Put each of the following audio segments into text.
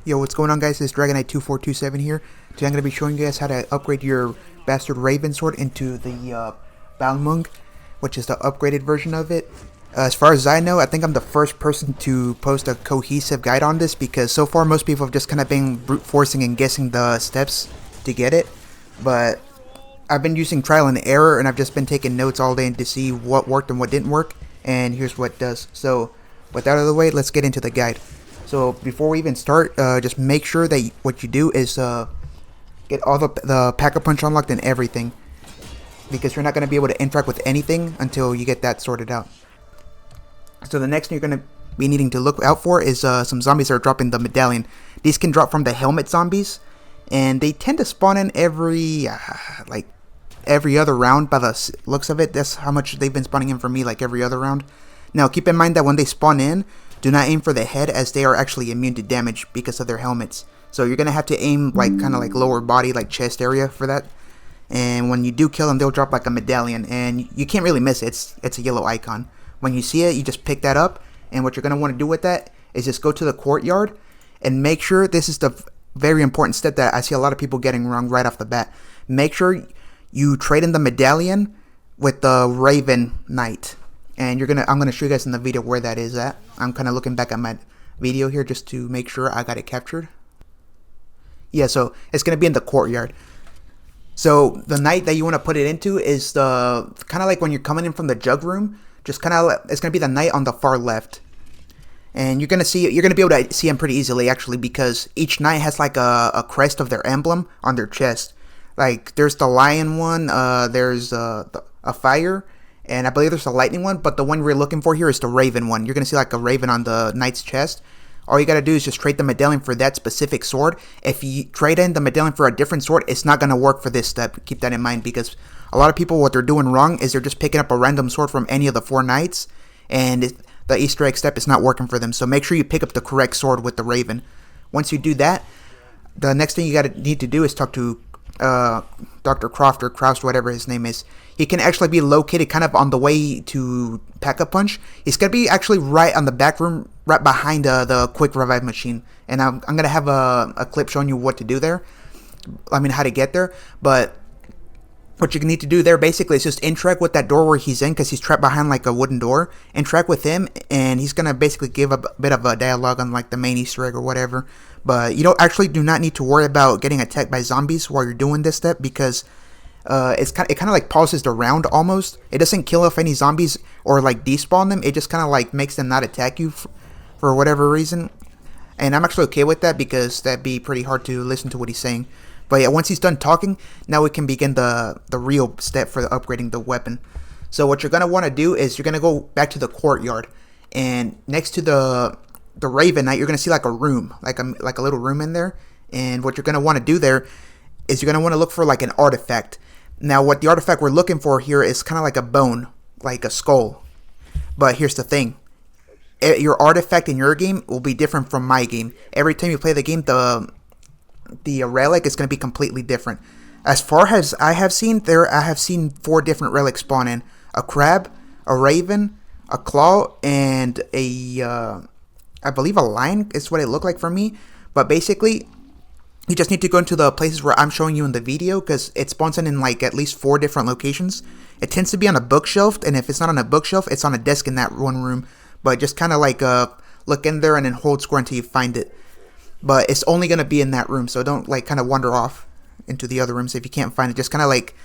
Yo, what's going on, guys? This is Dragonite2427 here. Today I'm going to be showing you guys how to upgrade your Bastard Raven Sword into the Balmung, which is the upgraded version of it. As far as I know, I think I'm the first person to post a cohesive guide on this, because so far most people have just kind of been brute forcing and guessing the steps to get it. But I've been using trial and error, and I've just been taking notes all day to see what worked and what didn't work. And here's what does. So with that out of the way, let's get into the guide. So before we even start, just make sure that what you do is get all the Pack-a-Punch unlocked and everything, because you're not going to be able to interact with anything until you get that sorted out. So the next thing you're going to be needing to look out for is some zombies that are dropping the medallion. These can drop from the helmet zombies, and they tend to spawn in every other round by the looks of it. That's how much they've been spawning in for me, like every other round. Now keep in mind that when they spawn in, do not aim for the head, as they are actually immune to damage because of their helmets. So you're going to have to aim kind of lower body, like chest area for that. And when you do kill them, they'll drop like a medallion, and you can't really miss it. It's a yellow icon. When you see it, you just pick that up, and what you're going to want to do with that is just go to the courtyard and make sure, this is the very important step that I see a lot of people getting wrong right off the bat. Make sure you trade in the medallion with the Raven Knight. And I'm gonna show you guys in the video where that is at. I'm kind of looking back at my video here just to make sure I got it captured. Yeah, so it's gonna be in the courtyard. So the knight that you want to put it into is the kind of like when you're coming in from the jug room. Just kind of, it's gonna be the knight on the far left. And you're gonna be able to see him pretty easily, actually, because each knight has like a crest of their emblem on their chest. Like there's the lion one, there's a fire, and I believe there's a lightning one, but the one we're looking for here is the raven one. You're going to see like a raven on the knight's chest. All you got to do is just trade the medallion for that specific sword. If you trade in the medallion for a different sword, it's not going to work for this step. Keep that in mind, because a lot of people, what they're doing wrong is they're just picking up a random sword from any of the 4 knights, and the Easter egg step is not working for them. So make sure you pick up the correct sword with the raven. Once you do that, the next thing you need to do is talk to Dr. Croft or Croft, whatever his name is. He can actually be located kind of on the way to Pack-a-Punch. He's going to be actually right on the back room, right behind the quick revive machine. And I'm going to have a clip showing you what to do there. I mean, how to get there. But what you need to do there basically is just interact with that door where he's in, because he's trapped behind like a wooden door. Interact with him, and he's going to basically give a bit of a dialogue on like the main Easter egg or whatever. But you do not need to worry about getting attacked by zombies while you're doing this step, because it kind of like pauses the round almost. It doesn't kill off any zombies or like despawn them. It just kind of like makes them not attack you for whatever reason. And I'm actually okay with that, because that'd be pretty hard to listen to what he's saying. But yeah, once he's done talking, now we can begin the real step for upgrading the weapon. So what you're going to want to do is you're going to go back to the courtyard, and next to the Raven Knight, you're going to see like a room, like a little room in there. And what you're going to want to do there is you're going to want to look for like an artifact. Now what the artifact we're looking for here is kind of like a bone, like a skull. But here's the thing. Your artifact in your game will be different from my game. Every time you play the game, the relic is going to be completely different. As far as I have seen, I have seen 4 different relics spawn in. A crab, a raven, a claw, and I believe a lion is what it looked like for me. But basically, you just need to go into the places where I'm showing you in the video, because it spawns in like at least 4 different locations. It tends to be on a bookshelf, and if it's not on a bookshelf, it's on a desk in that one room. But just kind of like look in there and then hold square until you find it. But it's only going to be in that room, so don't like kind of wander off into the other rooms if you can't find it. Just kind of like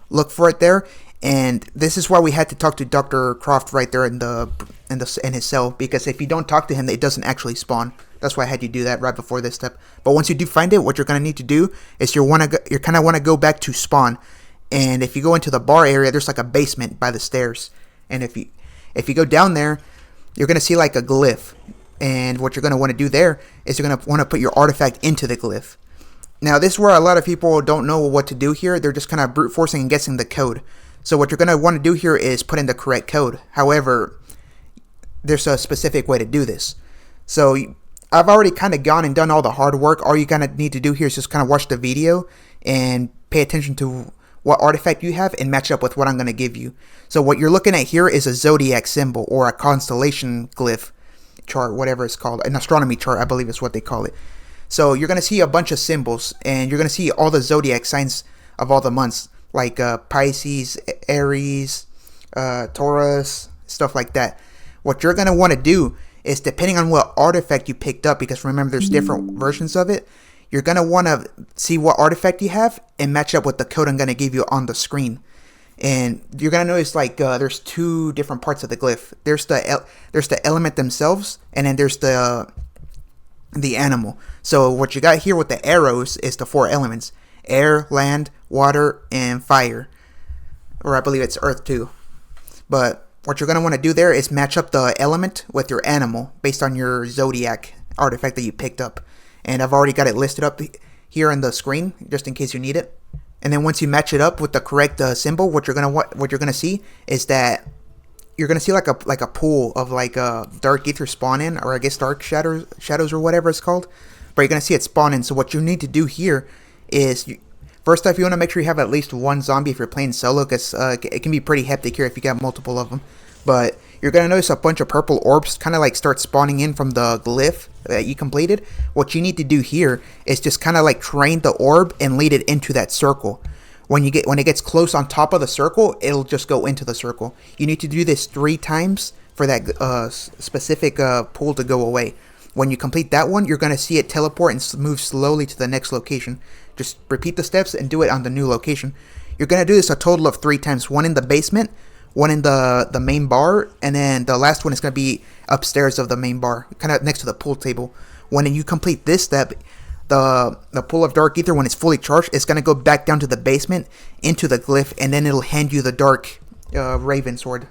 look for it there. And this is why we had to talk to Dr. Croft right there in his cell, because if you don't talk to him, it doesn't actually spawn. That's why I had you do that right before this step. But once you do find it, what you're going to need to do is you kind of want to go back to spawn. And if you go into the bar area, there's like a basement by the stairs. And if you go down there, you're going to see like a glyph. And what you're going to want to do there is you're going to want to put your artifact into the glyph. Now this is where a lot of people don't know what to do here. They're just kind of brute forcing and guessing the code. So what you're going to want to do here is put in the correct code. However, there's a specific way to do this. So I've already kind of gone and done all the hard work. All you kind of need to do here is just kind of watch the video and pay attention to what artifact you have and match up with what I'm going to give you. So what you're looking at here is a Zodiac symbol, or a constellation glyph chart, whatever it's called. An astronomy chart, I believe is what they call it. So you're gonna see a bunch of symbols, and you're gonna see all the zodiac signs of all the months, like Pisces, Aries, Taurus, stuff like that. What you're gonna want to do is, depending on what artifact you picked up, because remember there's different versions of it, you're gonna want to see what artifact you have and match up with the code I'm gonna give you on the screen. And you're gonna notice like there's two different parts of the glyph. There's the element themselves, and then there's the animal. So what you got here with the arrows is the 4 elements: air, land, water, and fire. Or I believe it's earth too. But what you're gonna want to do there is match up the element with your animal based on your zodiac artifact that you picked up. And I've already got it listed up here on the screen just in case you need it. And then once you match it up with the correct symbol, what you're gonna see is that you're gonna see like a pool of like dark ether spawn in, or I guess dark shadows or whatever it's called. But you're gonna see it spawn in. So what you need to do here is, first off, you want to make sure you have at least 1 zombie if you're playing solo, because it can be pretty hectic here if you got multiple of them. But you're gonna notice a bunch of purple orbs kind of like start spawning in from the glyph that you completed. What you need to do here is just kind of like train the orb and lead it into that circle. When it gets close on top of the circle, it'll just go into the circle. You need to do this 3 times for that specific pool to go away. When you complete that one, you're gonna see it teleport and move slowly to the next location. Just repeat the steps and do it on the new location. You're gonna do this a total of 3 times. 1 in the basement, 1 in the main bar, and then the last one is going to be upstairs of the main bar, kind of next to the pool table. When you complete this step, the pool of dark ether, when it's fully charged, is going to go back down to the basement into the glyph, and then it'll hand you the dark raven sword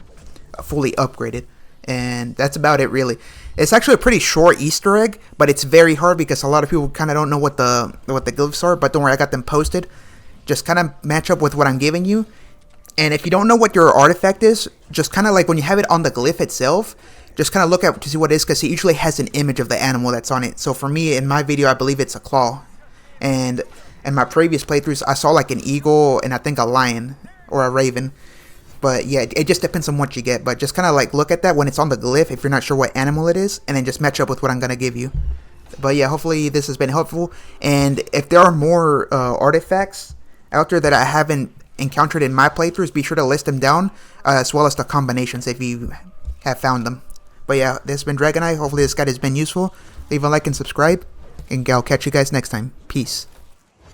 fully upgraded. And that's about it, really. It's actually a pretty short Easter egg, but it's very hard because a lot of people kind of don't know what the glyphs are. But don't worry, I got them posted. Just kind of match up with what I'm giving you. And if you don't know what your artifact is, just kind of like when you have it on the glyph itself, just kind of look at to see what it is, because it usually has an image of the animal that's on it. So for me, in my video, I believe it's a claw. And in my previous playthroughs, I saw like an eagle and I think a lion or a raven. But yeah, it just depends on what you get. But just kind of like look at that when it's on the glyph if you're not sure what animal it is, and then just match up with what I'm going to give you. But yeah, hopefully this has been helpful. And if there are more artifacts out there that I haven't encountered in my playthroughs, be sure to list them down, as well as the combinations if you have found them. But yeah, this has been Dragon Eye. Hopefully this guide has been useful. Leave a like and subscribe, and I'll catch you guys next time. Peace.